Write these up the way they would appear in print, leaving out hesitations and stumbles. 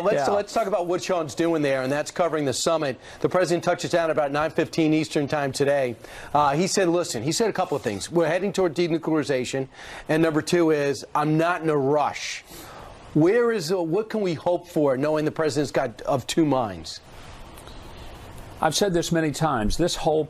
Let's talk about what Sean's doing there, and that's covering the summit. The president touches down about 9:15 Eastern time today. He said, listen, he said a couple of things. We're heading toward denuclearization, and number two is, I'm not in a rush. What can we hope for, knowing the president's got of two minds? I've said this many times. This whole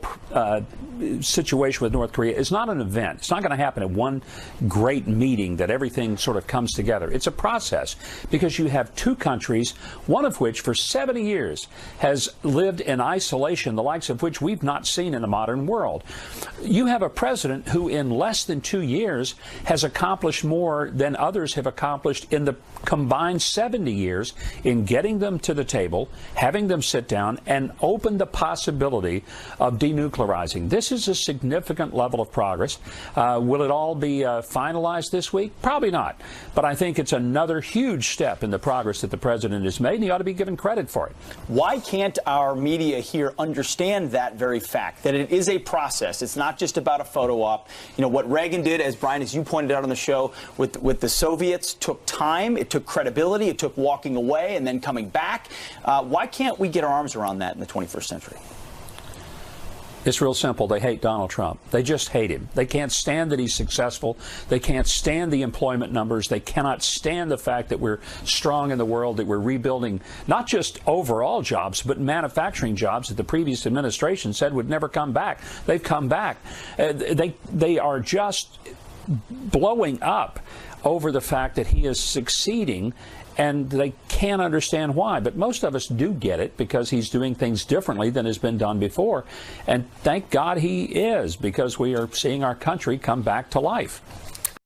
situation with North Korea is not an event. It's not going to happen at one great meeting that everything sort of comes together. It's a process because you have two countries, one of which for 70 years has lived in isolation, the likes of which we've not seen in the modern world. You have a president who in less than 2 years has accomplished more than others have accomplished in the combined 70 years in getting them to the table, having them sit down and open the possibility of denuclearizing. This is a significant level of progress. Will it all be finalized this week? Probably not. But I think it's another huge step in the progress that the president has made, and he ought to be given credit for it. Why can't our media here understand that very fact, that it is a process? It's not just about a photo op. You know, what Reagan did, as Brian, as you pointed out on the show, with the Soviets, took time, it took credibility, it took walking away and then coming back. Why can't we get our arms around that in the 21st century? It's real simple. They hate Donald Trump. They just hate him. They can't stand that he's successful. They can't stand the employment numbers. They cannot stand the fact that we're strong in the world, that we're rebuilding not just overall jobs, but manufacturing jobs that the previous administration said would never come back. They've come back. They are just blowing up over the fact that he is succeeding, and they can't understand why. But most of us do get it because he's doing things differently than has been done before. And thank God he is, because we are seeing our country come back to life.